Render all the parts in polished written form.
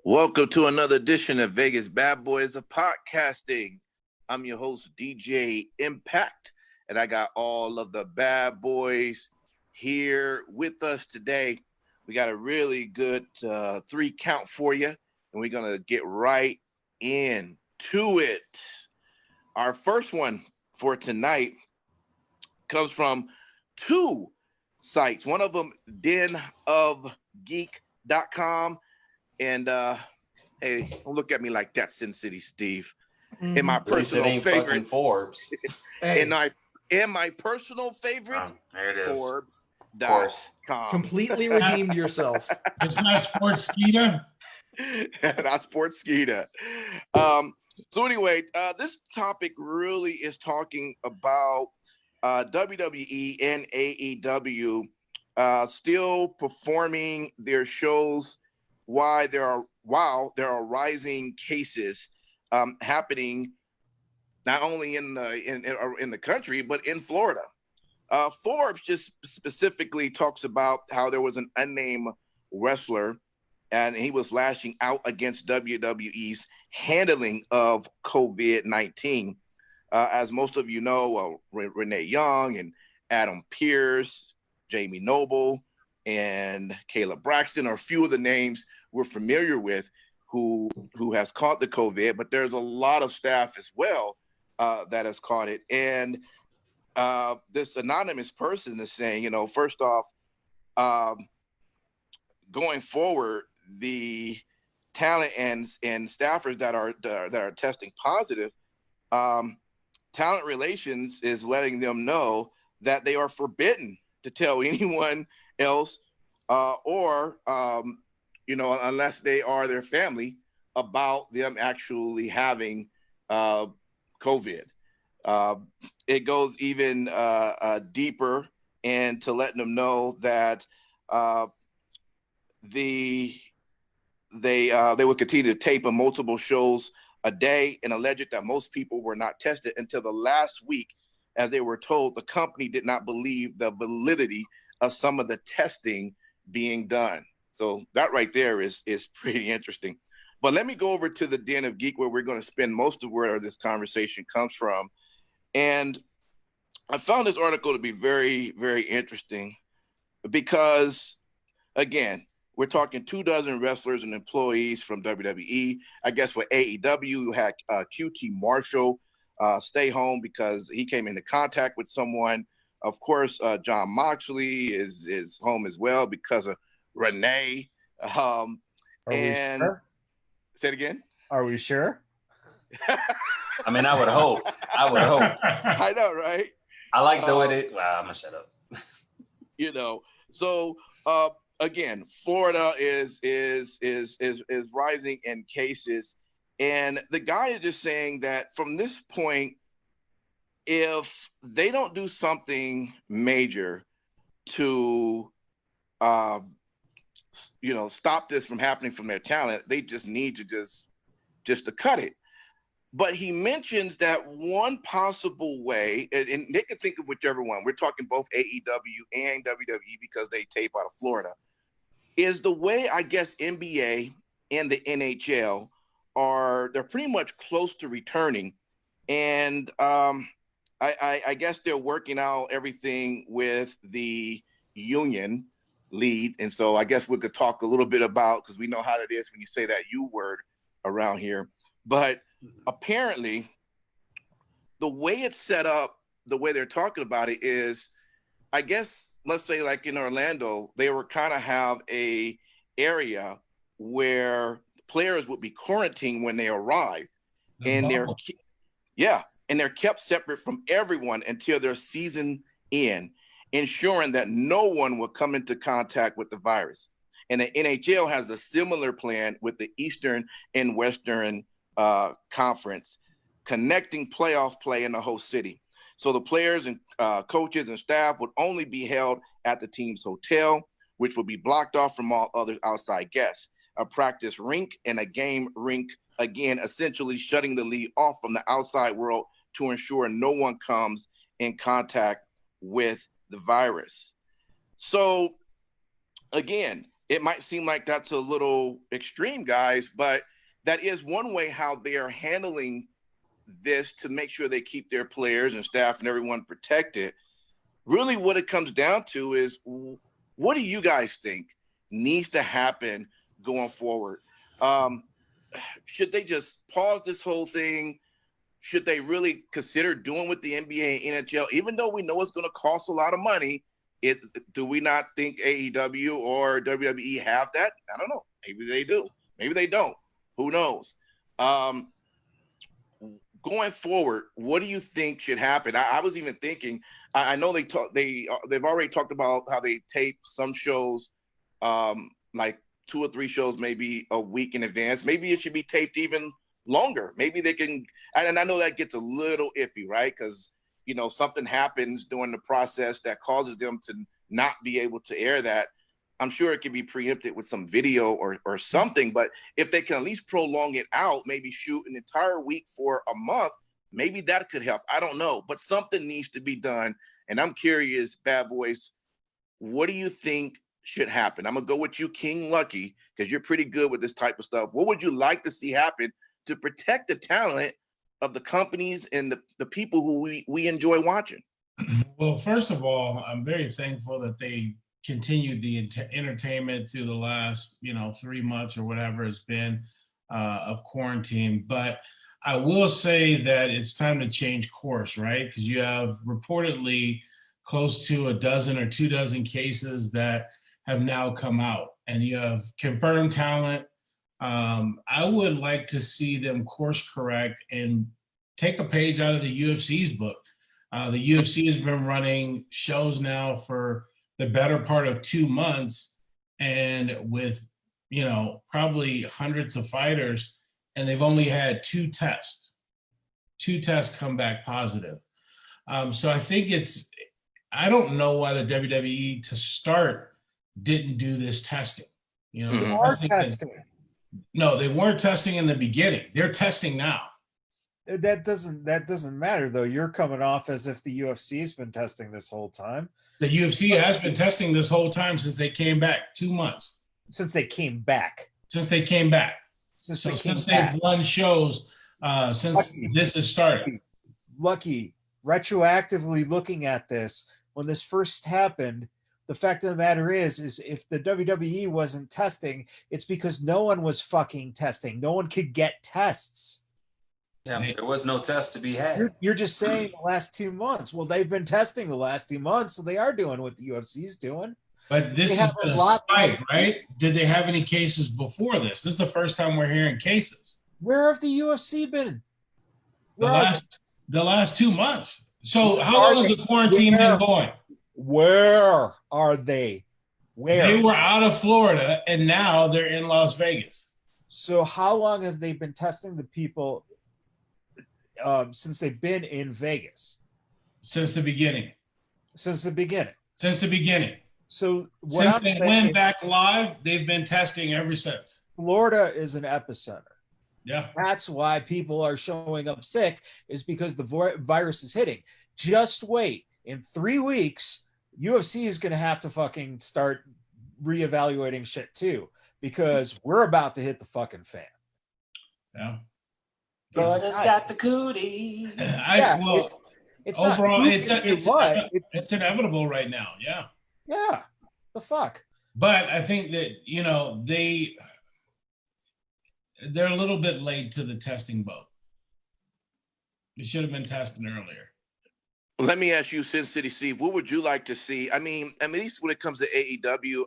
Welcome to another edition of Vegas Bad Boys of Podcasting. I'm your host, DJ Impact, and I got all of the bad boys here with us today. We got a really good three count for you, and we're going to get right into it. Our first one for tonight comes from two sites. One of them, denofgeek.com. And hey, don't look at me like that, Sin City Steve. In my personal favorite, Forbes. in my personal favorite, There it is. Forbes.com. Completely redeemed yourself. It's not Sportskeeda. Not Sportskeeda. So anyway, this topic really is talking about WWE and AEW still performing their shows while there are rising cases happening not only in the country but in Florida. Forbes just specifically talks about how there was an unnamed wrestler and he was lashing out against WWE's handling of COVID-19. As most of you know, Renee Young and Adam Pearce, Jamie Noble, and Caleb Braxton are a few of the names we're familiar with who has caught the COVID, but there's a lot of staff as well that has caught it. And this anonymous person is saying, first off, going forward, the talent and staffers that are testing positive, talent relations is letting them know that they are forbidden to tell anyone else or unless they are their family about them actually having COVID. It goes even deeper into letting them know that they would continue to tape multiple shows a day and alleged that most people were not tested until the last week, as they were told the company did not believe the validity of some of the testing being done. So that right there is pretty interesting. But let me go over to the Den of Geek, where we're going to spend most of where this conversation comes from. And I found this article to be very, very interesting because, again, we're talking 24 wrestlers and employees from WWE. I guess for AEW, you had QT Marshall stay home because he came into contact with someone. Of course, John Moxley is home as well because of Renee. Are we sure? Say it again. Are we sure? I mean, I would hope. I know, right? I like the way they. Well, I'm gonna shut up. So again, Florida is rising in cases, and the guy is just saying that from this point, if they don't do something major to stop this from happening from their talent, they just need to just to cut it. But he mentions that one possible way, and they can think of whichever one, we're talking both AEW and WWE because they tape out of Florida, is the way I guess NBA and the NHL they're pretty much close to returning. And I guess they're working out everything with the union lead. And so I guess we could talk a little bit about, because we know how it is when you say that U word around here. But apparently the way it's set up, the way they're talking about it is, I guess, let's say like in Orlando, they were kind of have a area where players would be quarantined when they arrive. And they're kept separate from everyone until their season end, ensuring that no one will come into contact with the virus. And the NHL has a similar plan with the Eastern and Western Conference, connecting playoff play in the host city. So the players and coaches and staff would only be held at the team's hotel, which will be blocked off from all other outside guests. A practice rink and a game rink, again, essentially shutting the league off from the outside world to ensure no one comes in contact with the virus. So again, it might seem like that's a little extreme, guys, but that is one way how they are handling this to make sure they keep their players and staff and everyone protected. Really what it comes down to is, what do you guys think needs to happen going forward? Should they just pause this whole thing? Should they really consider doing with the NBA and NHL, even though we know it's going to cost a lot of money? Do we not think AEW or WWE have that? I don't know. Maybe they do. Maybe they don't. Who knows? Going forward, what do you think should happen? I was even thinking. I know they've already talked about how they tape some shows, like 2 or 3 shows, maybe a week in advance. Maybe it should be taped even longer. Maybe they can. And I know that gets a little iffy, right? Because something happens during the process that causes them to not be able to air that. I'm sure it can be preempted with some video or something, but if they can at least prolong it out, maybe shoot an entire week for a month, maybe that could help. I don't know, but something needs to be done. And I'm curious, Bad Boys, what do you think should happen? I'm going to go with you, King Lucky, because you're pretty good with this type of stuff. What would you like to see happen to protect the talent of the companies and the people who we enjoy watching? Well, first of all, I'm very thankful that they continued the entertainment through the last 3 months or whatever it's been of quarantine. But I will say that it's time to change course, right? Because you have reportedly close to a dozen or 2 dozen cases that have now come out, and you have confirmed talent. I would like to see them course correct and take a page out of the UFC's book. The UFC has been running shows now for the better part of 2 months, and with probably hundreds of fighters, and they've only had 2 tests come back positive. So I think I don't know why the WWE to start didn't do this testing. No, they weren't testing in the beginning. They're testing now. That doesn't matter though. You're coming off as if the UFC's been testing this whole time. The UFC has been testing this whole time since they came back. 2 months. Since they came back. Since they've won shows since this has started. Lucky, retroactively looking at this, when this first happened, the fact of the matter is if the WWE wasn't testing, it's because no one was fucking testing. No one could get tests. Yeah, there was no test to be had. You're just saying the last 2 months. Well, they've been testing the last 2 months, so they are doing what the UFC's doing. But this has been a spike, right? Did they have any cases before this? This is the first time we're hearing cases. Where have the UFC been? The last 2 months. So how long has the quarantine been going? Where are they? Where? They were out of Florida, and now they're in Las Vegas. So how long have they been testing the people since they've been in Vegas? Since the beginning. Since the beginning. So since they went back live, they've been testing ever since. Florida is an epicenter. Yeah. That's why people are showing up sick, is because the virus is hitting. Just wait. In 3 weeks, UFC is going to have to fucking start reevaluating shit too, because we're about to hit the fucking fan. Yeah. Florida's got the cootie. It's overall, it's inevitable right now. Yeah. Yeah. The fuck. But I think that, they're a little bit late to the testing boat. They should have been testing earlier. Let me ask you, Sin City Steve, what would you like to see? I mean, at least when it comes to AEW,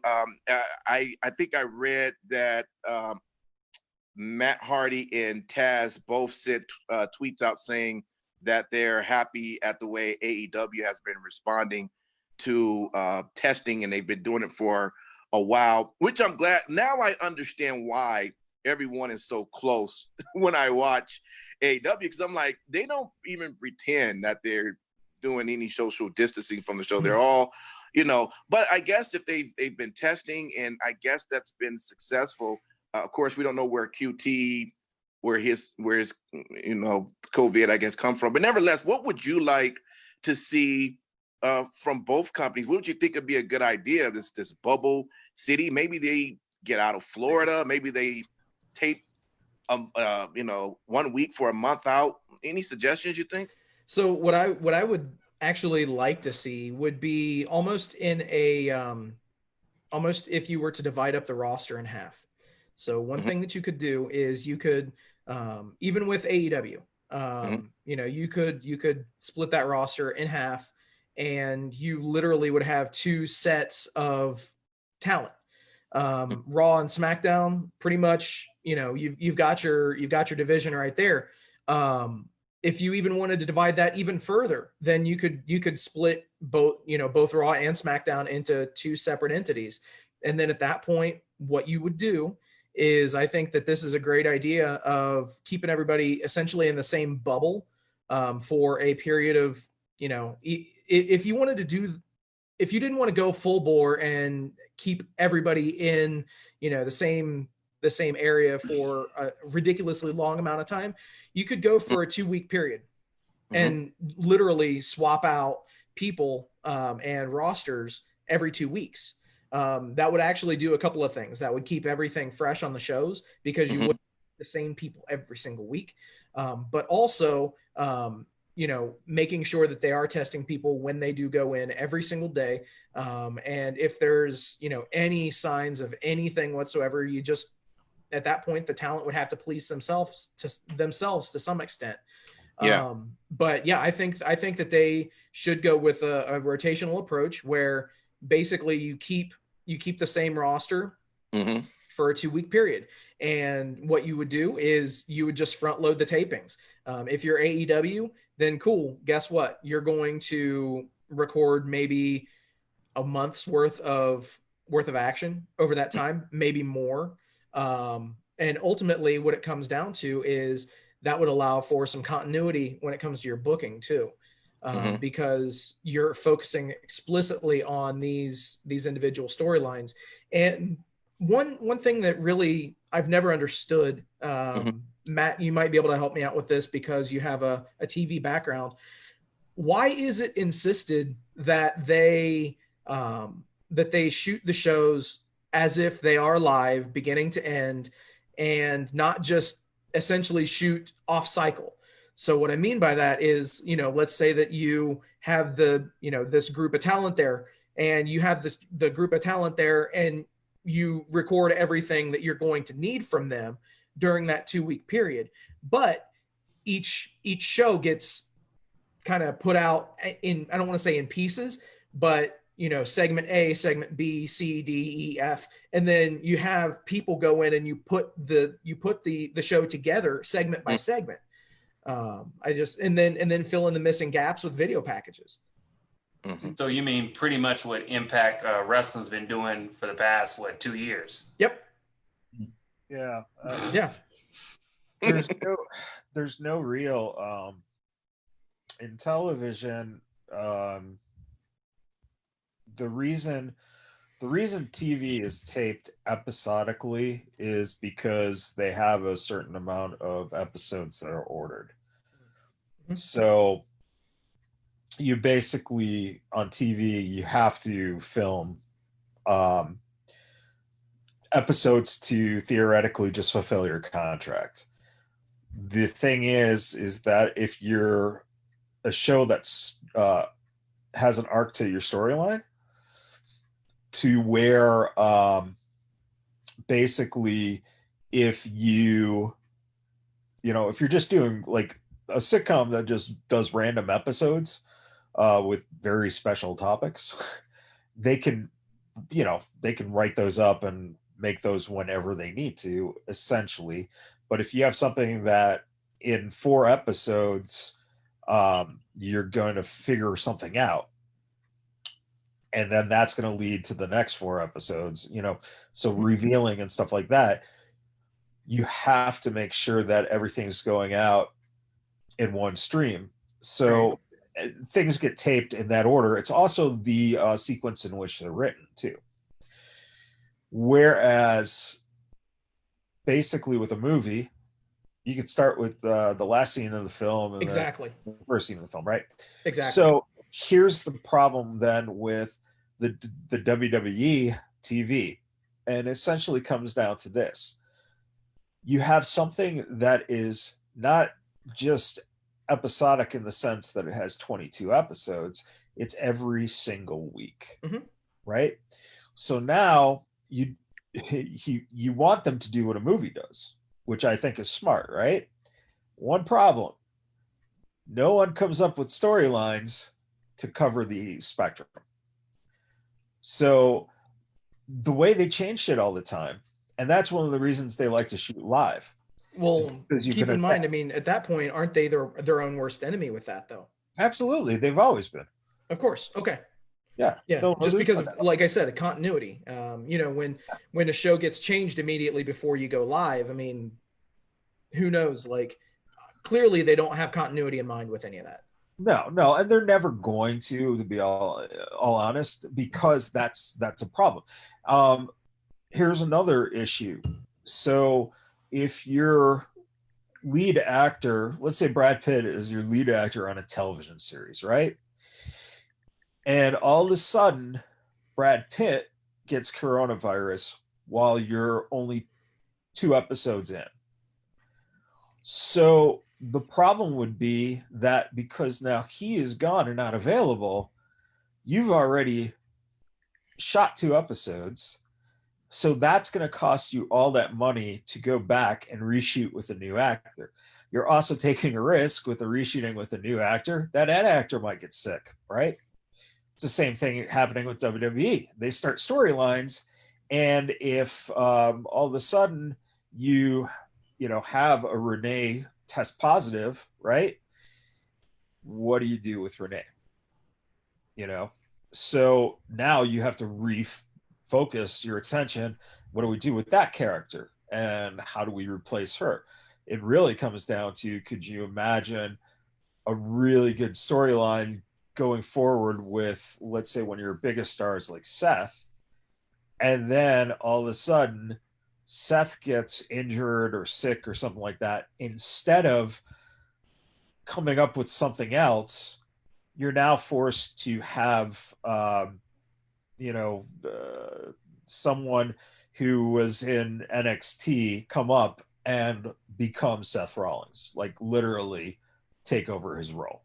I think I read that Matt Hardy and Taz both sent tweets out saying that they're happy at the way AEW has been responding to testing, and they've been doing it for a while, which I'm glad. Now I understand why everyone is so close when I watch AEW, because I'm like, they don't even pretend that they're doing any social distancing from the show. They're all, but I guess if they've been testing, and I guess that's been successful. Of course, we don't know where QT, where his COVID, I guess, come from. But nevertheless, what would you like to see from both companies, what would you think would be a good idea? This bubble city, maybe they get out of Florida, maybe they tape 1 week for a month out. Any suggestions you think? So what I would actually like to see would be almost in a almost if you were to divide up the roster in half. So one thing that you could do is you could even with AEW, you could split that roster in half, and you literally would have two sets of talent. Raw and SmackDown, pretty much, you've got your division right there. If you even wanted to divide that even further, then you could split both Raw and SmackDown into two separate entities. And then at that point, what you would do is, I think that this is a great idea of keeping everybody essentially in the same bubble for a period of, if you wanted to do, if you didn't want to go full bore and keep everybody in, the same area for a ridiculously long amount of time, you could go for a 2-week period and literally swap out people and rosters every 2 weeks. That would actually do a couple of things. That would keep everything fresh on the shows, because you wouldn't have the same people every single week. But also, making sure that they are testing people when they do go in every single day. And if there's, any signs of anything whatsoever, you just, at that point, the talent would have to police themselves to some extent. Yeah. But yeah, I think that they should go with a rotational approach where basically you keep the same roster for a 2-week period. And what you would do is you would just front load the tapings. If you're AEW, then cool. Guess what? You're going to record maybe a month's worth of action over that time, maybe more. And ultimately what it comes down to is that would allow for some continuity when it comes to your booking too. Because you're focusing explicitly on these individual storylines. And one thing that really I've never understood, Matt, you might be able to help me out with this because you have a TV background. Why is it insisted that they shoot the shows as if they are live beginning to end, and not just essentially shoot off cycle? So what I mean by that is, let's say that you have this group of talent there, and you have the group of talent there, and you record everything that you're going to need from them during that 2-week period. But each show gets kind of put out in, I don't want to say in pieces, but segment A, segment B, C, D, E, F, and then you have people go in and you put the show together segment by segment. And then fill in the missing gaps with video packages. So you mean pretty much what Impact Wrestling's been doing for the past 2 years? Yep. Yeah. Yeah. There's no real in television. The reason TV is taped episodically is because they have a certain amount of episodes that are ordered. So you basically, on TV, you have to film episodes to theoretically just fulfill your contract. The thing is that if you're a show that's has an arc to your storyline, to where basically if you're just doing like a sitcom that just does random episodes with very special topics, they can write those up and make those whenever they need to, essentially. But if you have something that in 4 episodes you're going to figure something out, and then that's going to lead to the next 4 episodes, so revealing and stuff like that, you have to make sure that everything's going out in one stream. So things get taped in that order. It's also the sequence in which they're written too. Whereas basically with a movie, you could start with the last scene of the film and exactly the first scene of the film, right? Exactly. So here's the problem then with the WWE TV, and essentially comes down to this. You have something that is not just episodic in the sense that it has 22 episodes, it's every single week, right? So now you want them to do what a movie does, which I think is smart, right? One problem: no one comes up with storylines to cover the spectrum. So the way they change shit all the time, and that's one of the reasons they like to shoot live. Well, keep in mind, I mean, at that point, aren't they their own worst enemy with that, though? Absolutely, they've always been. Of course. Okay. Yeah. Just because of, like I said, a continuity. You know, when a show gets changed immediately before you go live, I mean, who knows? Like, clearly they don't have continuity in mind with any of that. No, and they're never going to be all honest, because that's a problem. Here's another issue. So if your lead actor, let's say Brad Pitt is your lead actor on a television series, right? And all of a sudden, Brad Pitt gets coronavirus while you're only 2 episodes in. So the problem would be that because now he is gone and not available, you've already shot 2 episodes. So that's going to cost you all that money to go back and reshoot with a new actor. You're also taking a risk with a reshooting with a new actor that actor might get sick, right? It's the same thing happening with WWE. They start storylines, and if all of a sudden you have a Renee test positive, right? What do you do with Renee? So now you have to refocus your attention. What do we do with that character? And how do we replace her? It really comes down to, could you imagine a really good storyline going forward with, let's say, one of your biggest stars like Seth, and then all of a sudden Seth gets injured or sick or something like that. Instead of coming up with something else, you're now forced to have someone who was in NXT come up and become Seth Rollins, like literally take over his role,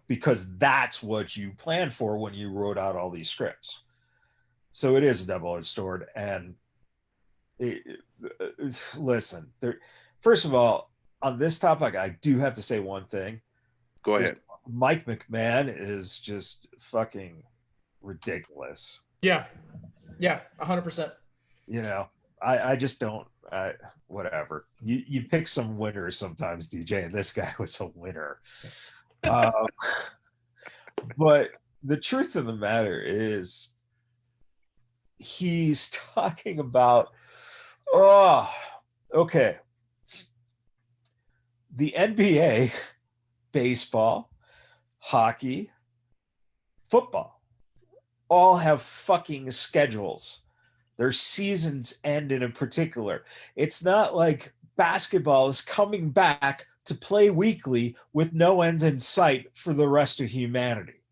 because that's what you planned for when you wrote out all these scripts. So it is a double-edged sword. And listen, first of all, on this topic, I do have to say one thing. Go ahead. Mike McMahon is just fucking ridiculous. Yeah, 100%. I just don't. Whatever. You pick some winners sometimes, DJ, and this guy was a winner. But the truth of the matter is, he's talking about, okay, the NBA, baseball, hockey, football, all have fucking schedules. Their seasons end in a particular. It's not like basketball is coming back to play weekly with no end in sight for the rest of humanity.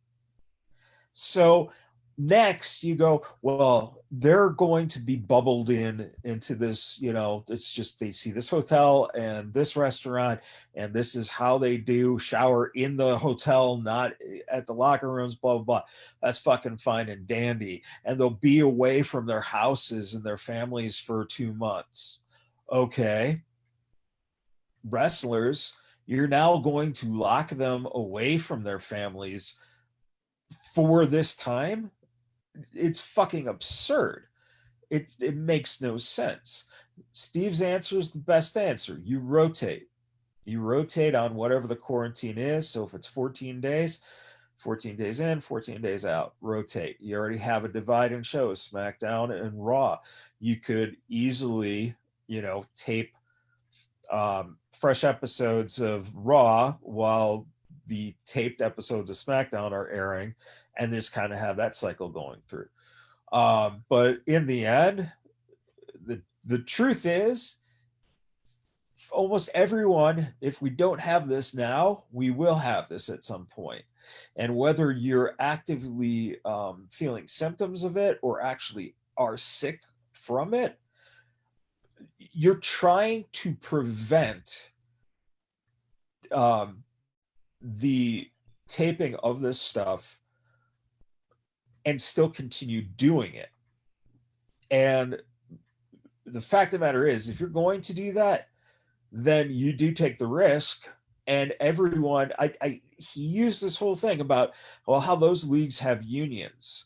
So next you go, well, they're going to be bubbled into this, it's just, they see this hotel and this restaurant, and this is how they do shower in the hotel, not at the locker rooms, blah, blah, blah. That's fucking fine and dandy. And they'll be away from their houses and their families for 2 months. Okay. Wrestlers, you're now going to lock them away from their families for this time? It's fucking absurd. It makes no sense. Steve's answer is the best answer. You rotate on whatever the quarantine is. So if it's 14 days in, 14 days out, rotate. You already have a dividing show, SmackDown and Raw. You could easily, tape fresh episodes of Raw while the taped episodes of SmackDown are airing, and just kind of have that cycle going through. But in the end, the truth is, almost everyone, if we don't have this now, we will have this at some point. And whether you're actively feeling symptoms of it or actually are sick from it, you're trying to prevent the taping of this stuff and still continue doing it. And the fact of the matter is, if you're going to do that, then you do take the risk. And everyone, he used this whole thing about, well, how those leagues have unions.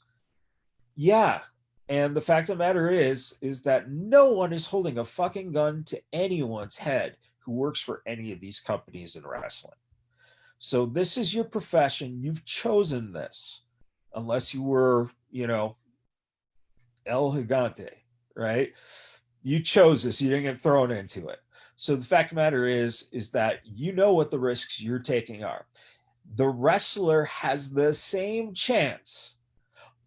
Yeah. And the fact of the matter is that no one is holding a fucking gun to anyone's head who works for any of these companies in wrestling. So this is your profession. You've chosen this, unless you were, El Gigante, right? You chose this. You didn't get thrown into it. So the fact of the matter is that you know what the risks you're taking are. The wrestler has the same chance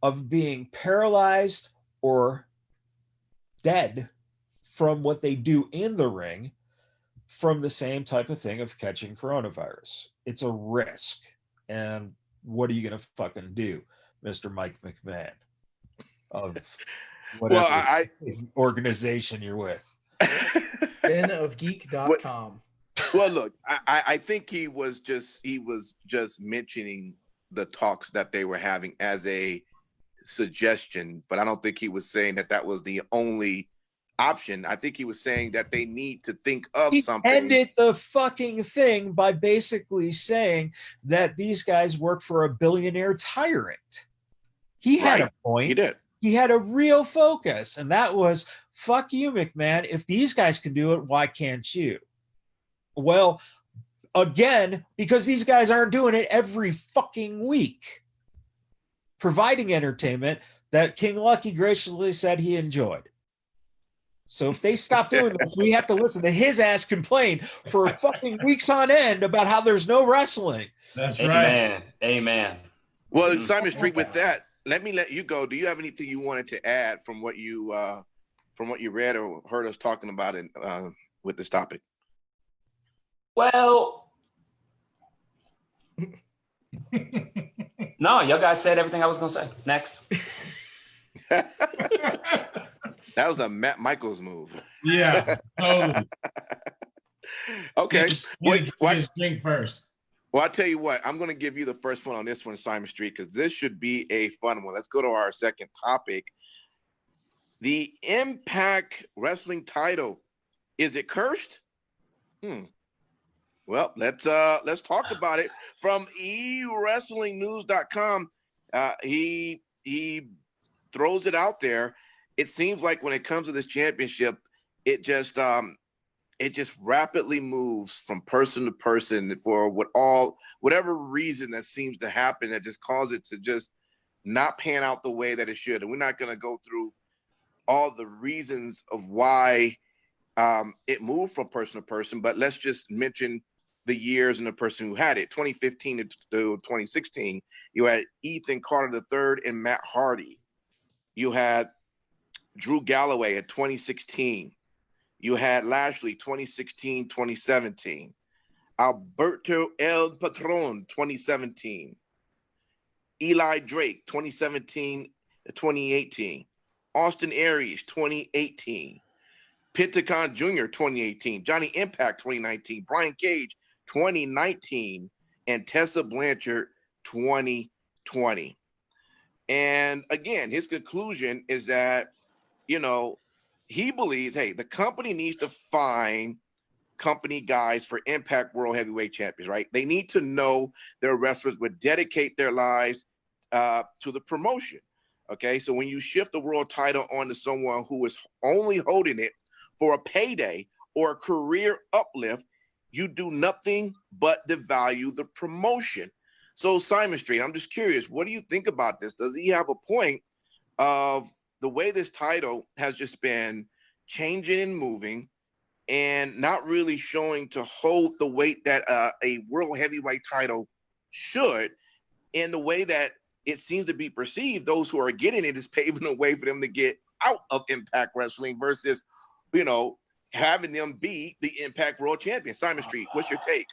of being paralyzed or dead from what they do in the ring from the same type of thing of catching coronavirus. It's a risk. And what are you going to fucking do, Mr. Mike McMahon of whatever organization you're with? denofgeek.com. Well, look, I think he was just mentioning the talks that they were having as a suggestion, but I don't think he was saying that was the only option. I think he was saying that they need to think of something. He ended the fucking thing by basically saying that these guys work for a billionaire tyrant. He had a point. He did. He had a real focus, and that was, fuck you, McMahon. If these guys can do it, why can't you? Well, again, because these guys aren't doing it every fucking week, providing entertainment that King Lucky graciously said he enjoyed. So if they stop doing this, we have to listen to his ass complain for fucking weeks on end about how there's no wrestling. That's right. right. Amen. Well, Simon Street, with that, let me let you go. Do you have anything you wanted to add from what you read or heard us talking about with this topic? Well, no, y'all guys said everything I was gonna say. Next. That was a Matt Michaels move. Yeah, totally. Okay. What drink first? Well, I'll tell you what, I'm going to give you the first one on this one, Simon Street, because this should be a fun one. Let's go to our second topic. The Impact Wrestling title. Is it cursed? Well, let's talk about it. From eWrestlingNews.com, he throws it out there. It seems like when it comes to this championship, it just rapidly moves from person to person for whatever reason that seems to happen that just causes it to just not pan out the way that it should. And we're not going to go through all the reasons of why it moved from person to person, but let's just mention the years and the person who had it. 2015 to 2016, you had Ethan Carter III and Matt Hardy. You had Drew Galloway at 2016. You had Lashley 2016, 2017. Alberto El Patron 2017. Eli Drake 2017 to 2018. Austin Aries 2018. Pentagon Jr. 2018. Johnny Impact 2019. Brian Cage 2019. And Tessa Blanchard 2020. And again, his conclusion is that, he believes, hey, the company needs to find company guys for Impact World Heavyweight Champions, right? They need to know their wrestlers would dedicate their lives to the promotion. Okay, so when you shift the world title onto someone who is only holding it for a payday or a career uplift, you do nothing but devalue the promotion. So Simon Street, I'm just curious, what do you think about this? Does he have a point of the way this title has just been changing and moving and not really showing to hold the weight that a world heavyweight title should, in the way that it seems to be perceived, those who are getting it is paving the way for them to get out of Impact Wrestling versus, having them be the Impact World Champion. Simon Street, what's your take?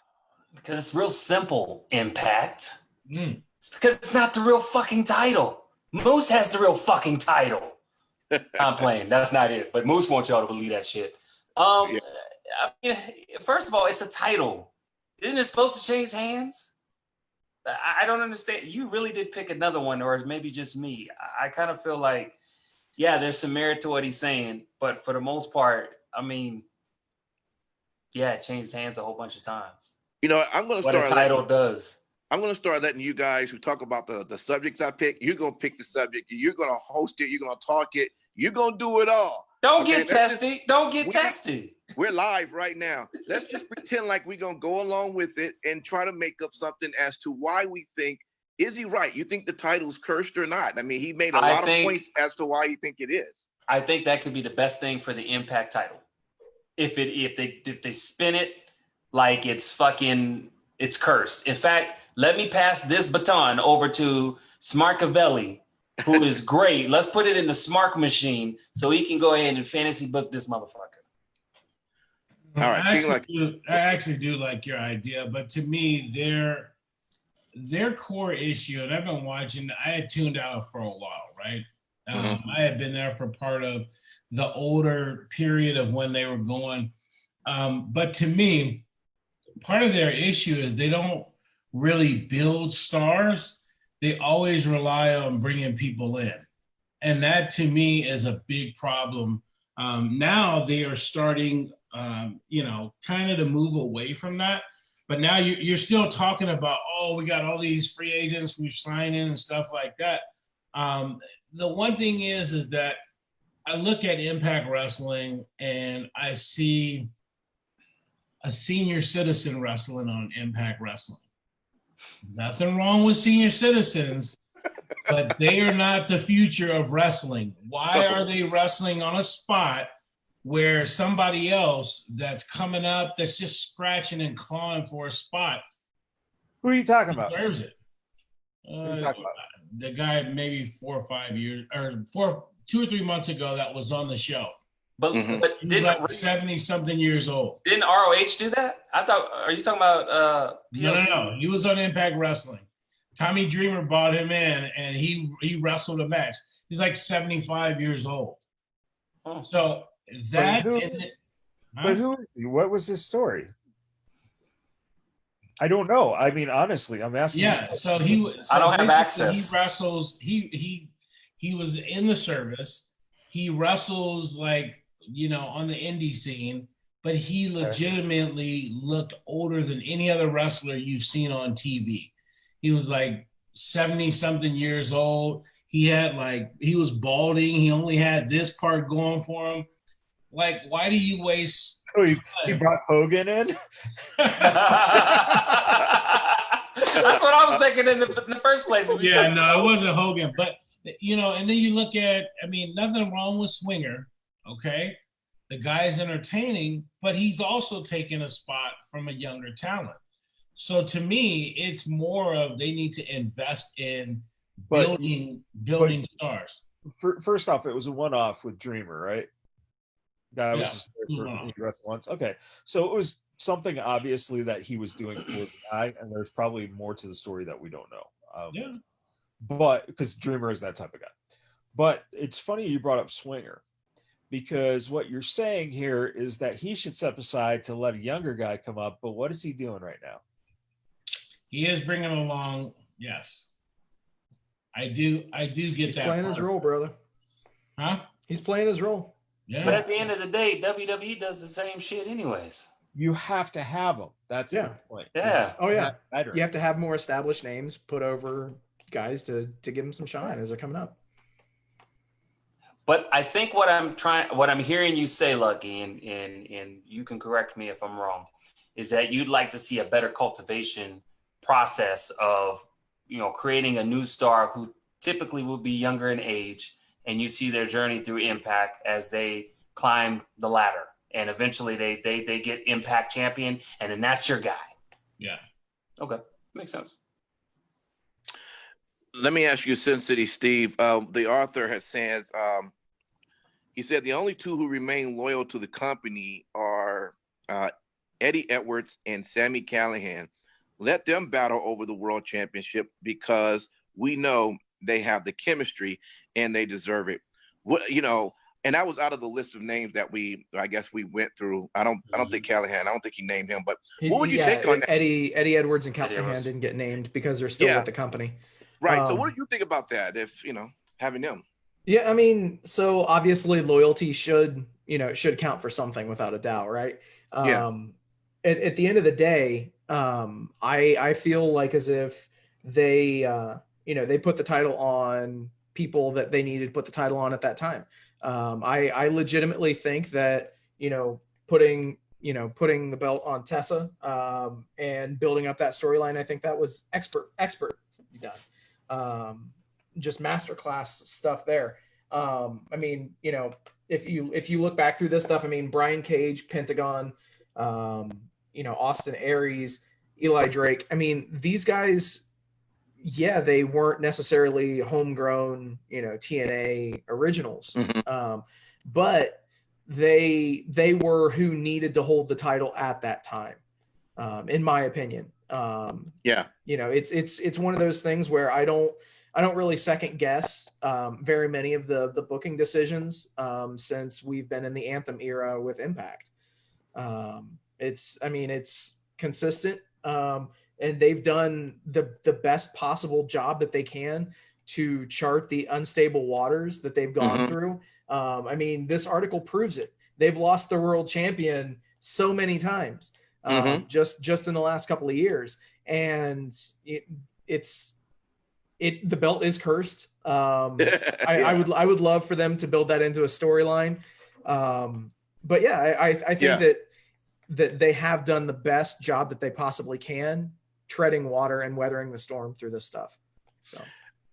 Because it's real simple, Impact. It's because it's not the real fucking title. Moose has the real fucking title. I'm playing. That's not it. But Moose wants y'all to believe that shit. I mean, first of all, it's a title. Isn't it supposed to change hands? I don't understand. You really did pick another one, or maybe just me. I kind of feel like, yeah, there's some merit to what he's saying, but for the most part, I mean, yeah, it changed hands a whole bunch of times. You know, I'm going to start. What a title does. I'm going to start letting you guys who talk about the subjects I pick. You're going to pick the subject. You're going to host it. You're going to talk it. You're going to do it all. Don't get testy. Don't get testy. We're live right now. Let's just pretend like we're going to go along with it and try to make up something as to why we think, is he right? You think the title's cursed or not? I mean, he made a lot of points as to why you think it is. I think that could be the best thing for the Impact title. If they spin it like it's cursed. In fact, let me pass this baton over to Smarkavelli, who is great. Let's put it in the Smart machine so he can go ahead and fantasy book this motherfucker. All right. I actually do like your idea, but to me, their core issue, and I've been watching, I had tuned out for a while, right? I had been there for part of the older period of when they were going. But to me, part of their issue is they don't really build stars. They always rely on bringing people in. And that to me is a big problem. Now they are starting, kind of to move away from that. But now you're still talking about, we got all these free agents we've signed in and stuff like that. The one thing is that I look at Impact Wrestling and I see a senior citizen wrestling on Impact Wrestling. Nothing wrong with senior citizens, but they are not the future of wrestling. Why are they wrestling on a spot where somebody else that's coming up, that's just scratching and clawing for a spot? Who are you talking about? Deserves it. The guy maybe 4 or 5 years, or 2 or 3 months ago that was on the show. But he's like 70-something years old. Didn't ROH do that? I thought. Are you talking about? PLC? No. He was on Impact Wrestling. Tommy Dreamer brought him in, and he wrestled a match. He's like 75 years old. Oh. So that. But what was his story? I don't know. I mean, honestly, I'm asking. Yeah. So I don't have access. He wrestles. He was in the service. He wrestles like, on the indie scene, but he legitimately looked older than any other wrestler you've seen on TV. He was like 70-something years old. He was balding. He only had this part going for him. Like, why do you waste? Oh, he brought Hogan in? That's what I was thinking in the first place. Yeah, no, it wasn't Hogan. But, and then you look at, nothing wrong with Swinger. Okay, the guy is entertaining, but he's also taking a spot from a younger talent. So to me, it's more of they need to invest in building stars. First off, it was a one-off with Dreamer, right? Guy was just there for he wrestled once. Okay, so it was something obviously that he was doing for the guy, and there's probably more to the story that we don't know. But because Dreamer is that type of guy. But it's funny you brought up Swinger. Because what you're saying here is that he should step aside to let a younger guy come up. But what is he doing right now? He is bringing along. Yes, I do get He's that. He's playing his role, brother. Huh? He's playing his role. Yeah. But at the end of the day, WWE does the same shit anyways. You have to have them. That's the point. Yeah. Oh yeah. You have to have more established names put over guys to give them some shine as they're coming up. But I think what I'm hearing you say, Lucky, and you can correct me if I'm wrong, is that you'd like to see a better cultivation process of, creating a new star who typically will be younger in age, and you see their journey through Impact as they climb the ladder, and eventually they get Impact champion, and then that's your guy. Yeah. Okay, makes sense. Let me ask you, Sin City Steve. The author has says He said the only two who remain loyal to the company are Eddie Edwards and Sami Callihan. Let them battle over the world championship because we know they have the chemistry and they deserve it. What, you know, and that was out of the list of names that I guess we went through. I don't think Callahan, I don't think he named him, but what would you take on that? Eddie Edwards and Callahan didn't get named because they're still with the company. Right. So what do you think about that? If, having them? Yeah, I mean, so obviously loyalty should count for something without a doubt, right? At the end of the day, I feel like as if they they put the title on people that they needed to put the title on at that time. I legitimately think that putting the belt on Tessa and building up that storyline, I think that was expert done. Just masterclass stuff there. I mean, if you look back through this stuff, I mean, Brian Cage, Pentagon, Austin Aries, Eli Drake. I mean, these guys, they weren't necessarily homegrown, TNA originals, but they were who needed to hold the title at that time, in my opinion. It's one of those things where I don't really second guess very many of the booking decisions since we've been in the Anthem era with Impact. It's consistent, and they've done the best possible job that they can to chart the unstable waters that they've gone through. This article proves it. They've lost their world champion so many times, just in the last couple of years, and the belt is cursed. I would love for them to build that into a storyline. But yeah, I think that they have done the best job that they possibly can, treading water and weathering the storm through this stuff. So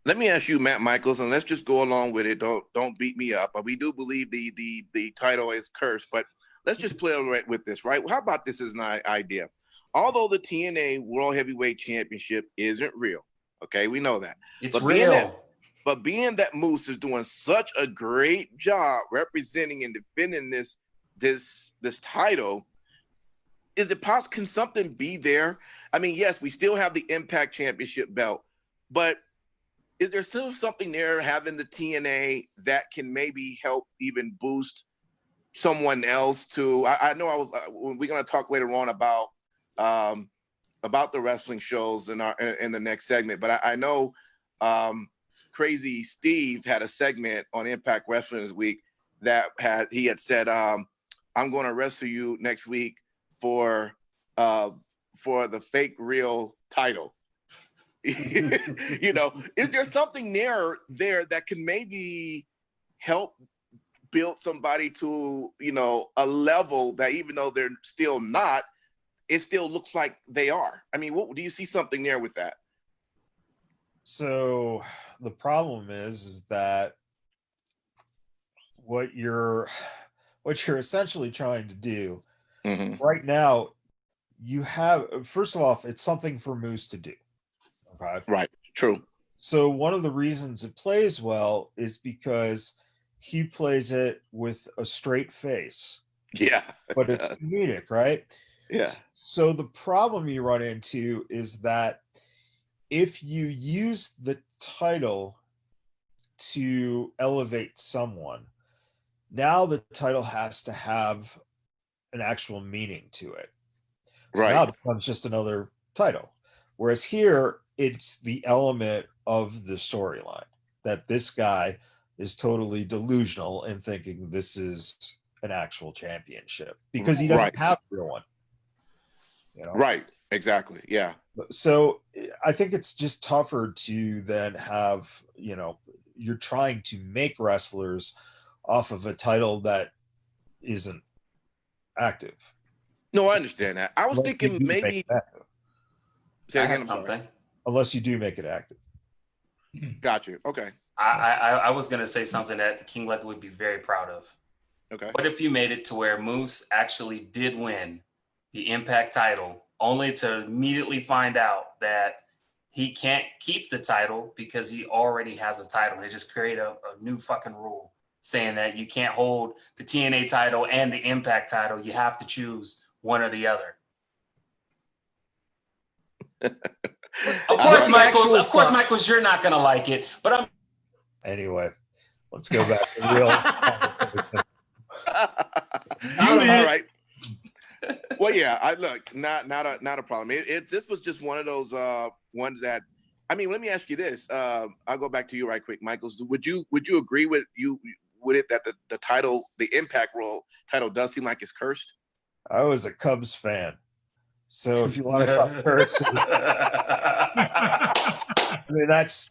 let me ask you, Matt Michaels, and let's just go along with it. Don't beat me up. But we do believe the title is cursed, but let's just play with this, right? How about this as an idea? Although the TNA World Heavyweight Championship isn't real, okay, we know that. It's real. But being that Moose is doing such a great job representing and defending this title, is it possible? Can something be there? I mean, yes, we still have the Impact Championship belt, but is there still something there having the TNA that can maybe help even boost someone else to? I know we're going to talk later on about the wrestling shows in the next segment, but I know Crazy Steve had a segment on Impact Wrestling this week that he had said, I'm going to wrestle you next week for the fake real title. Is there something there that can maybe help build somebody to a level that, even though they're still not, it still looks like they are? I mean, what do you see something there with that? So the problem is that what you're essentially trying to do right now, you have, first of all, it's something for Moose to do. Okay. Right. True. So one of the reasons it plays well is because he plays it with a straight face. Yeah. But it's comedic, right? Yeah. So the problem you run into is that if you use the title to elevate someone, now the title has to have an actual meaning to it. So right. Now it becomes just another title. Whereas here, it's the element of the storyline that this guy is totally delusional in thinking this is an actual championship because he doesn't have a real one. Right. Exactly. Yeah. So I think it's just tougher to then have, you're trying to make wrestlers off of a title that isn't active. No, I understand that. I was thinking maybe. Say again, something. Unless you do make it active. Got you. Okay. I was going to say something that King Lucky would be very proud of. Okay. What if you made it to where Moose actually did win the Impact title, only to immediately find out that he can't keep the title because he already has a title? They just create a new fucking rule saying that you can't hold the TNA title and the Impact title. You have to choose one or the other. Of course, Michaels, you're not going to like it, but I'm. Anyway, let's go back to real. All right. Well, yeah, I look, not a problem. This was just one of those ones that, I mean, let me ask you this. I'll go back to you right quick, Michaels. Would you agree with it that the title, the Impact World title, does seem like it's cursed? I was a Cubs fan. So if you want to talk curse, I mean, that's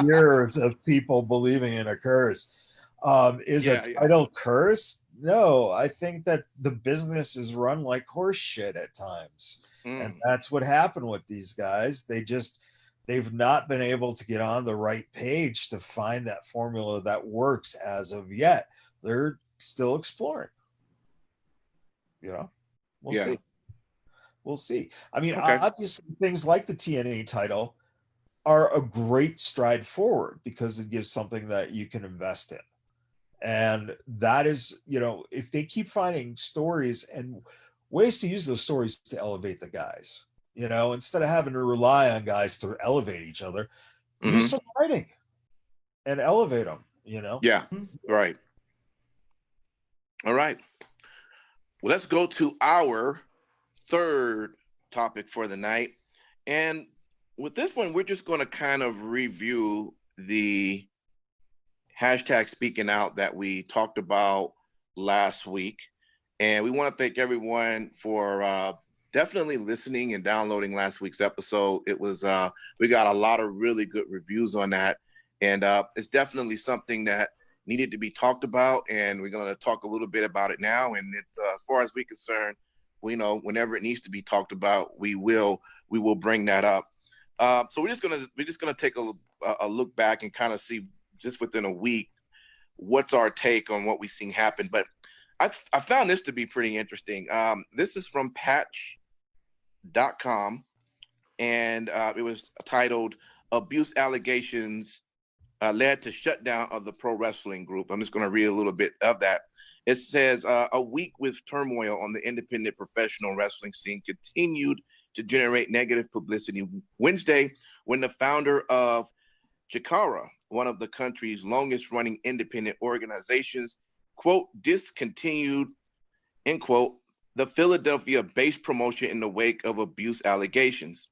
years of people believing in a curse. Is a title curse? No, I think that the business is run like horse shit at times. And that's what happened with these guys. They've not been able to get on the right page to find that formula that works as of yet. They're still exploring. We'll see. We'll see. I mean, obviously, things like the TNA title are a great stride forward because it gives something that you can invest in. And that is, if they keep finding stories and ways to use those stories to elevate the guys, instead of having to rely on guys to elevate each other, do some writing and elevate them, Yeah, right. All right. Well, let's go to our third topic for the night. And with this one, we're just going to kind of review the hashtag speaking out that we talked about last week. And we want to thank everyone for definitely listening and downloading last week's episode. It was, we got a lot of really good reviews on that. And it's definitely something that needed to be talked about. And we're going to talk a little bit about it now. And as far as we're concerned, we know whenever it needs to be talked about, we will bring that up. So we're just gonna take a look back and kind of see just within a week what's our take on what we've seen happen. But I found this to be pretty interesting. This is from Patch.com, and it was titled "Abuse Allegations Led to Shutdown of the Pro Wrestling Group." I'm just going to read a little bit of that. It says, a week with turmoil on the independent professional wrestling scene continued to generate negative publicity Wednesday when the founder of Chikara, one of the country's longest running independent organizations, quote, discontinued, end quote, the Philadelphia-based promotion in the wake of abuse allegations.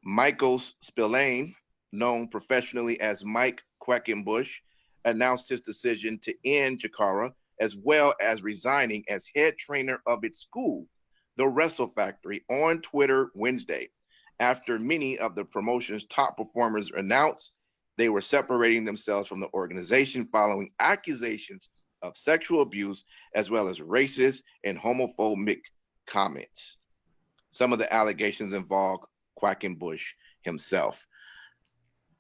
Michael Spillane, known professionally as Mike Quackenbush, announced his decision to end Chikara, as well as resigning as head trainer of its school, the Wrestle Factory, on Twitter Wednesday, after many of the promotion's top performers announced they were separating themselves from the organization following accusations of sexual abuse, as well as racist and homophobic comments. Some of the allegations involve Quackenbush himself.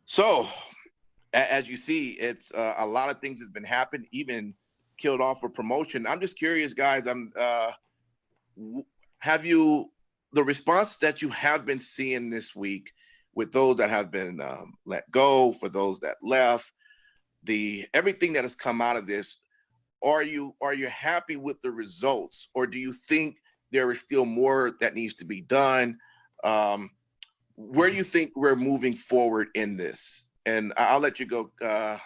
So, as you see, it's a lot of things has been happening, even killed off for promotion. I'm just curious, guys. Have you, the response that you have been seeing this week with those that have been let go, for those that left, everything that has come out of this, are you happy with the results, or do you think there is still more that needs to be done? Where do you think we're moving forward in this? And I'll let you go. I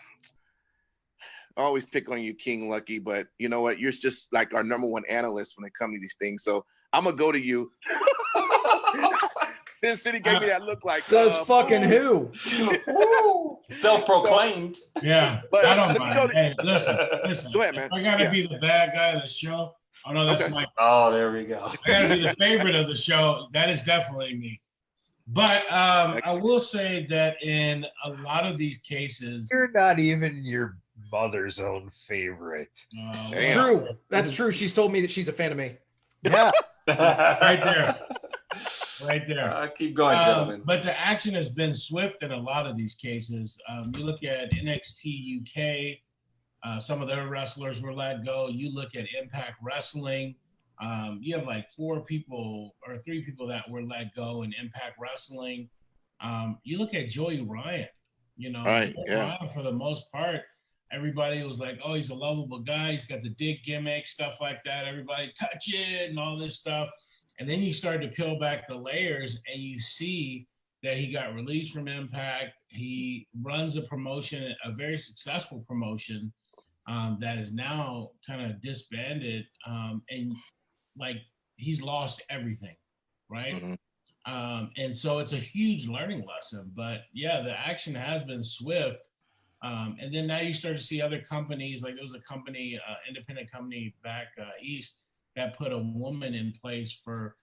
always pick on you, King Lucky, but you know what? You're just like our number one analyst when it comes to these things. So I'm gonna go to you. Sin City gave me that look like says fucking who? Self-proclaimed. Yeah, but I don't mind. Hey, listen. Go ahead, man. I gotta be the bad guy of the show. Oh no, that's Mike. Oh, there we go. I gotta be the favorite of the show. That is definitely me. But I will say that in a lot of these cases, you're not even your mother's own favorite. It's true. That's true. She's told me that she's a fan of me. Yeah. Right there. Right there. Keep going, gentlemen. But the action has been swift in a lot of these cases. You look at NXT UK, some of their wrestlers were let go. You look at Impact Wrestling. You have like 4 people or 3 people that were let go in Impact Wrestling. You look at Joey Ryan, right, Ryan, for the most part, everybody was like, oh, he's a lovable guy. He's got the dick gimmick, stuff like that. Everybody touch it and all this stuff. And then you start to peel back the layers and you see that he got released from Impact. He runs a promotion, a very successful promotion that is now kind of disbanded. And like he's lost everything, right? Mm-hmm. And so it's a huge learning lesson. But yeah, the action has been swift. And then now you start to see other companies, like there was a company, independent company back east that put a woman in place for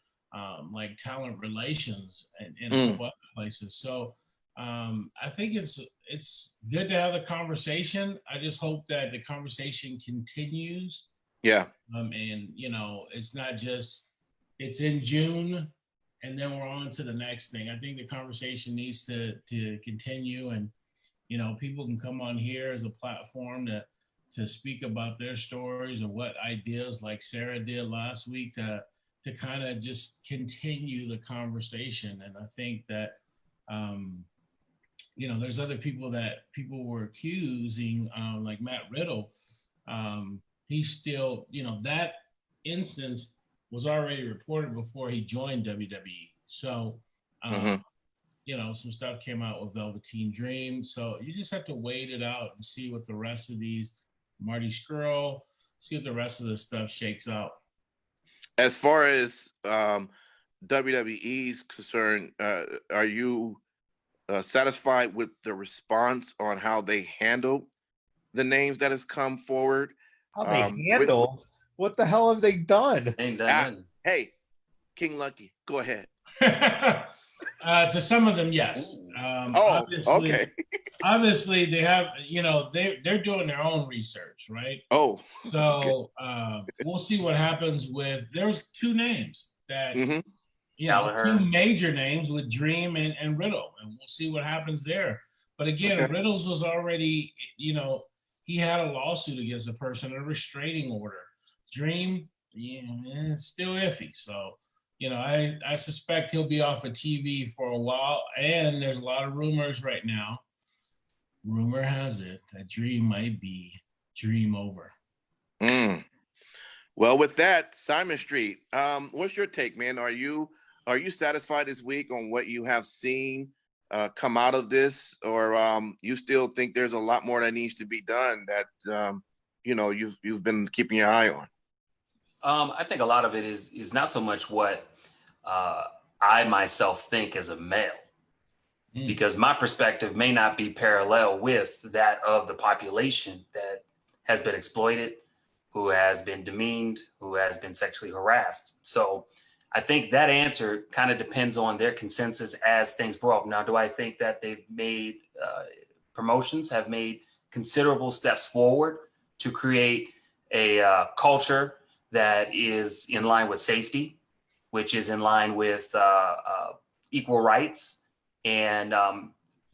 like talent relations and a couple other places. So I think it's good to have the conversation. I just hope that the conversation continues. Yeah. And you know, it's not just it's in June and then we're on to the next thing. I think the conversation needs to continue, and you know, people can come on here as a platform to speak about their stories or what ideas, like Sarah did last week, to kind of just continue the conversation. And I think that, you know, there's other people that people were accusing, like Matt Riddle. He's still, you know, that instance was already reported before he joined WWE. So, you know, some stuff came out with Velveteen Dream. So you just have to wait it out and see what the rest of these, Marty Scurll, see what the rest of this stuff shakes out. As far as WWE's concerned, are you satisfied with the response on how they handled the names that has come forward? How they handled? What the hell have they done? Ain't done. Hey, King Lucky, go ahead. To some of them, yes. Okay. Obviously, they have, you know, they're doing their own research, right? Oh. So we'll see what happens with. There's two names that, you know, two major names with Dream and Riddle, and we'll see what happens there. But again, Riddle's was already, you know, he had a lawsuit against a person, a restraining order. Dream, it's still iffy. So, you know, I suspect he'll be off of TV for a while. And there's a lot of rumors right now. Rumor has it that Dream might be Dream over. Well, with that, Simon Street, what's your take, man? Are you satisfied this week on what you have seen come out of this, or you still think there's a lot more that needs to be done that you know, you've been keeping your eye on? I think a lot of it is not so much what I myself think as a male, because my perspective may not be parallel with that of the population that has been exploited, who has been demeaned, who has been sexually harassed. So I think that answer kind of depends on their consensus as things grow up. Now, do I think that they've made promotions have made considerable steps forward to create a culture that is in line with safety, which is in line with equal rights, and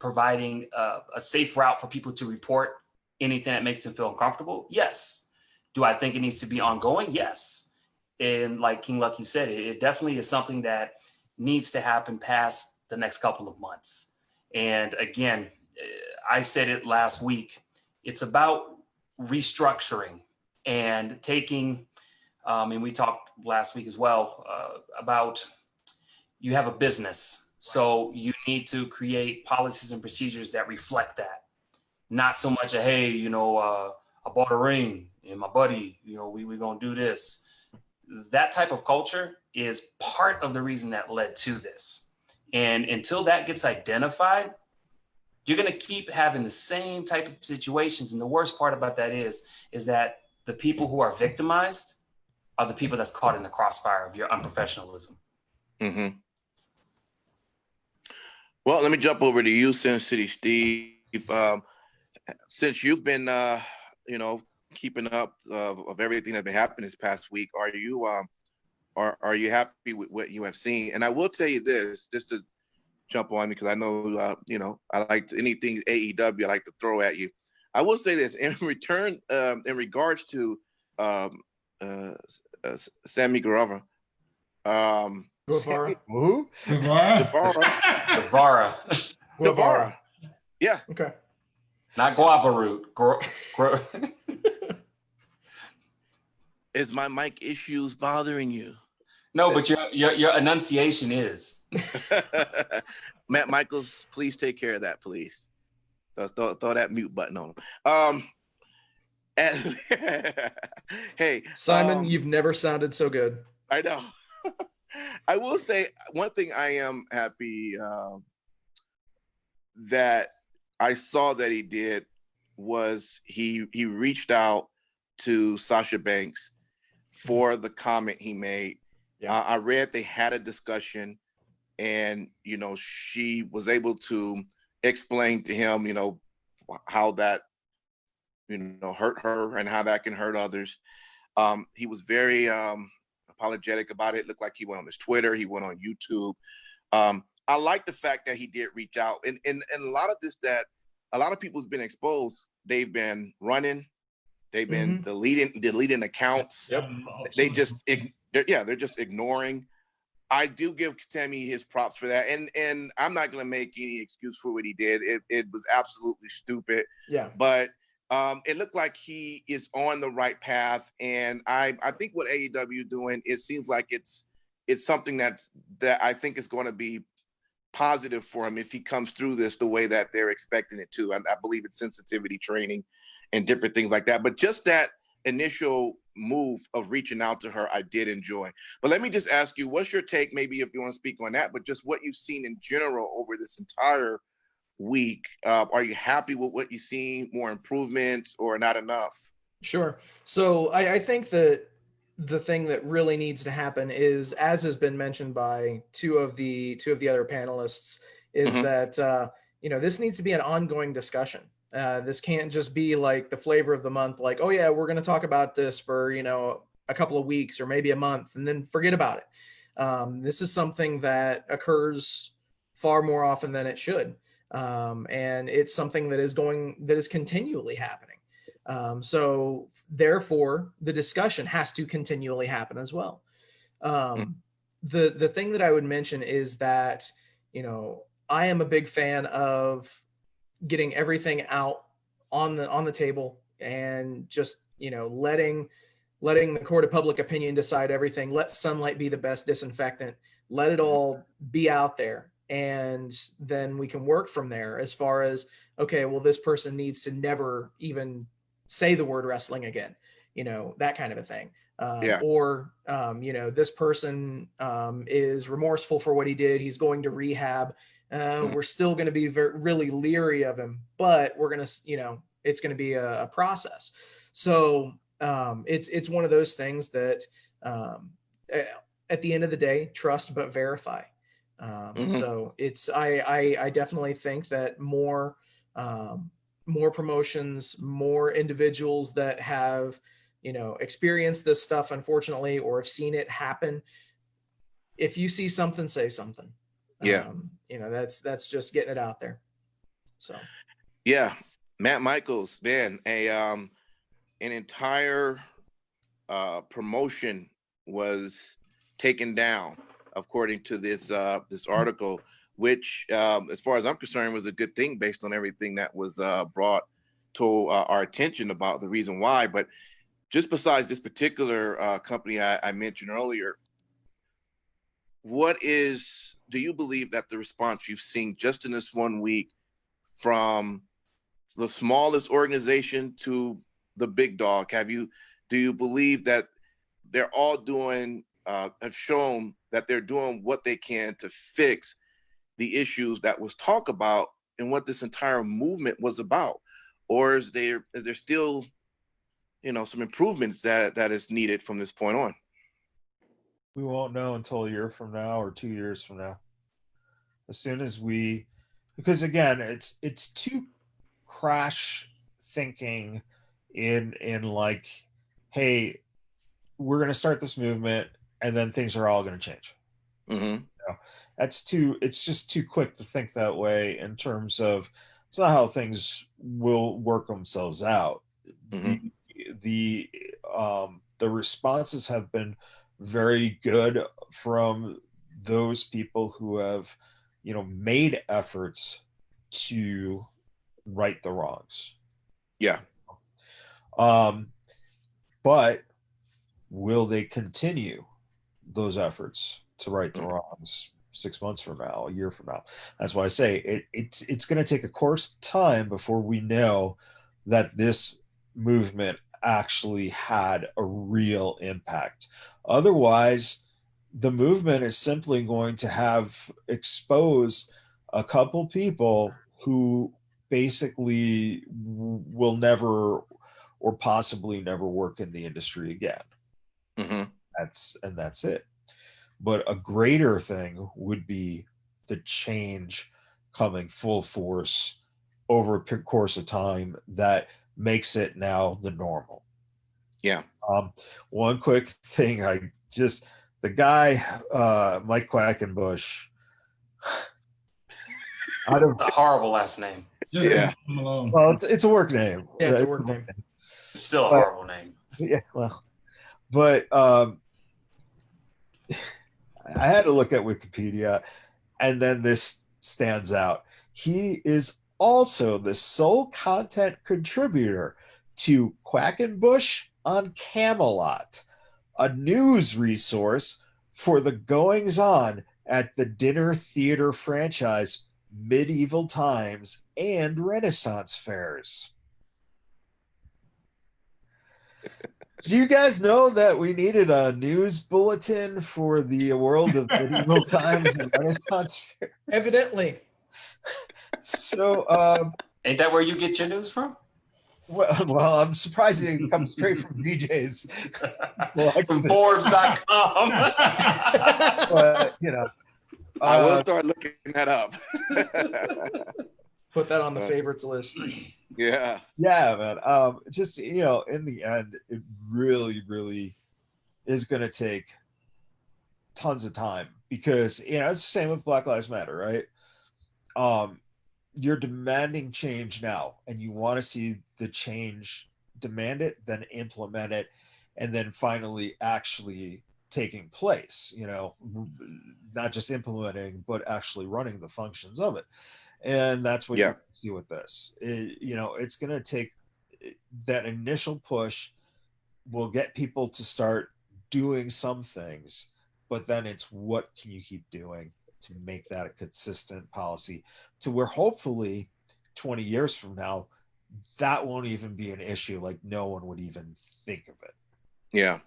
providing a safe route for people to report anything that makes them feel uncomfortable? Yes. Do I think it needs to be ongoing? Yes. And like King Lucky said, it definitely is something that needs to happen past the next couple of months. And again, I said it last week, it's about restructuring and taking, and we talked last week as well about, you have a business, so you need to create policies and procedures that reflect that. Not so much a, hey, you know, I bought a ring and my buddy, you know, we're gonna do this. That type of culture is part of the reason that led to this. And until that gets identified, you're gonna keep having the same type of situations. And the worst part about that is that the people who are victimized are the people that's caught in the crossfire of your unprofessionalism. Well, let me jump over to you, Sin City Steve. Since you've been, you know, keeping up of everything that's been happening this past week, are you happy with what you have seen? And I will tell you this, just to jump on, because I know, you know, I like anything AEW, I like to throw at you. I will say this in return, in regards to Sammy Guevara. Who? Guevara. Yeah. Okay. Not guava root. Is my mic issues bothering you? No, but your enunciation is. Matt Michaels, please take care of that, please. Throw that mute button on him. Hey, Simon, you've never sounded so good. I know. I will say one thing I am happy that I saw that he did was he reached out to Sasha Banks for the comment he made. Yeah. I read they had a discussion, and she was able to explain to him how that hurt her and how that can hurt others. He was very apologetic about it. It looked like he went on his Twitter, he went on YouTube. I like the fact that he did reach out, and a lot of this, that a lot of people's been exposed. They've been running, they've been deleting accounts. Yep. They're just ignoring. I do give Tammy his props for that, and I'm not going to make any excuse for what he did. It was absolutely stupid. Yeah. But it looked like he is on the right path, and I think what AEW doing, it seems like it's something that I think is going to be positive for him if he comes through this the way that they're expecting it to. I believe it's sensitivity training and different things like that. But just that initial move of reaching out to her, I did enjoy. But let me just ask you, what's your take, maybe if you want to speak on that, but just what you've seen in general over this entire week? Are you happy with what you've seen? More improvements or not enough? Sure. So I think that the thing that really needs to happen is, as has been mentioned by two of the other panelists, is that this needs to be an ongoing discussion. This can't just be like the flavor of the month, like, oh yeah, we're going to talk about this for a couple of weeks or maybe a month and then forget about it. This is something that occurs far more often than it should, and it's something that is continually happening. So therefore, the discussion has to continually happen as well. The thing that I would mention is that, I am a big fan of getting everything out on the table and just, letting the court of public opinion decide everything. Let sunlight be the best disinfectant. Let it all be out there. And then we can work from there as far as, okay, well, this person needs to never even say the word wrestling again, that kind of a thing. Or, this person is remorseful for what he did. He's going to rehab. We're still going to be really leery of him, but we're going to, it's going to be a process. So it's one of those things that at the end of the day, trust but verify. So I definitely think that more promotions, more individuals that have, experienced this stuff, unfortunately, or have seen it happen. If you see something, say something. Yeah. That's just getting it out there. So, yeah, Matt Michaels, man, an entire promotion was taken down, according to this article, which, as far as I'm concerned, was a good thing based on everything that was brought to our attention about the reason why. But just besides this particular company I mentioned earlier, do you believe that the response you've seen just in this 1 week, from the smallest organization to the big dog, do you believe that they're all doing, have shown that they're doing what they can to fix the issues that was talked about and what this entire movement was about? Or is there still, some improvements that is needed from this point on? We won't know until a year from now or 2 years from now. As soon as because again, it's too crash thinking in like, hey, we're going to start this movement and then things are all going to change. It's just too quick to think that way, in terms of, it's not how things will work themselves out. The responses have been very good from those people who have, made efforts to right the wrongs. Yeah. But will they continue those efforts to right the wrongs 6 months from now, a year from now? That's why I say it's going to take a course of time before we know that this movement actually had a real impact. Otherwise, the movement is simply going to have exposed a couple people who basically will never or possibly never work in the industry again. Mm-hmm. That's it. But a greater thing would be the change coming full force over a course of time that makes it now the normal. Yeah. One quick thing, the guy, Mike Quackenbush. A horrible last name. Just Yeah. leave him alone. Well, it's a work name. Yeah, it's a work name. It's still a horrible name. Yeah, well, but I had to look at Wikipedia, and then this stands out. He is also the sole content contributor to Quackenbush on Camelot, a news resource for the goings-on at the dinner theater franchise Medieval Times and Renaissance fairs. Do you guys know that we needed a news bulletin for the world of Medieval Times and Renaissance fairs? Evidently. So, ain't that where you get your news from? Well, I'm surprised it comes straight from BJ's. From Forbes.com. But, you know. I will start looking that up. Put that on the favorites list. Yeah. Yeah, man. Just, in the end, it really, really is going to take tons of time because, it's the same with Black Lives Matter, right? You're demanding change now, and you want to see the change, demand it, then implement it, and then finally actually taking place, not just implementing, but actually running the functions of it. And that's what you see with this. It's going to take that initial push will get people to start doing some things, but then it's what can you keep doing to make that a consistent policy to where hopefully 20 years from now, that won't even be an issue. Like no one would even think of it. Yeah.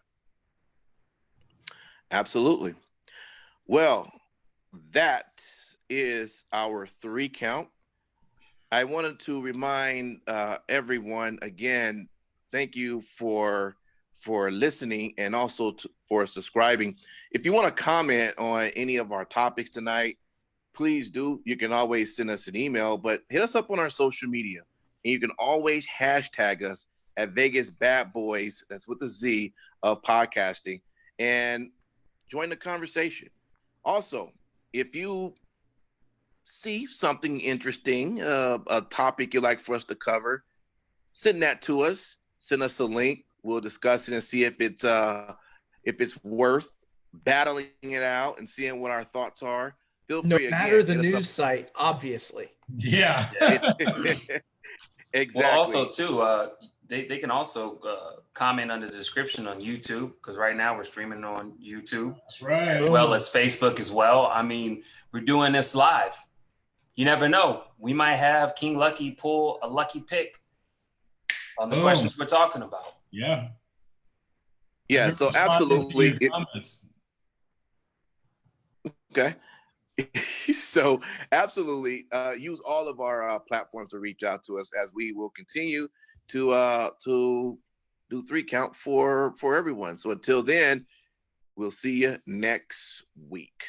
Absolutely. Well, that is our 3 count. I wanted to remind everyone again, thank you for listening and also for subscribing. If you want to comment on any of our topics tonight, please do. You can always send us an email, but hit us up on our social media. And you can always hashtag us at Vegas Bad Boys, that's with the Z, of podcasting, and join the conversation. Also, if you see something interesting, a topic you'd like for us to cover, send that to us. Send us a link. We'll discuss it and see if it's worth battling it out and seeing what our thoughts are. Feel free. No matter the news site, obviously. Yeah. Exactly. Well, also too, they can also comment under the description on YouTube, because right now we're streaming on YouTube. That's right. As well as Facebook as well. I mean, we're doing this live. You never know. We might have King Lucky pull a lucky pick on the questions we're talking about. Yeah. Yeah, so absolutely. Okay. So absolutely use all of our platforms to reach out to us, as we will continue to do 3 count for everyone. So until then, we'll see you next week.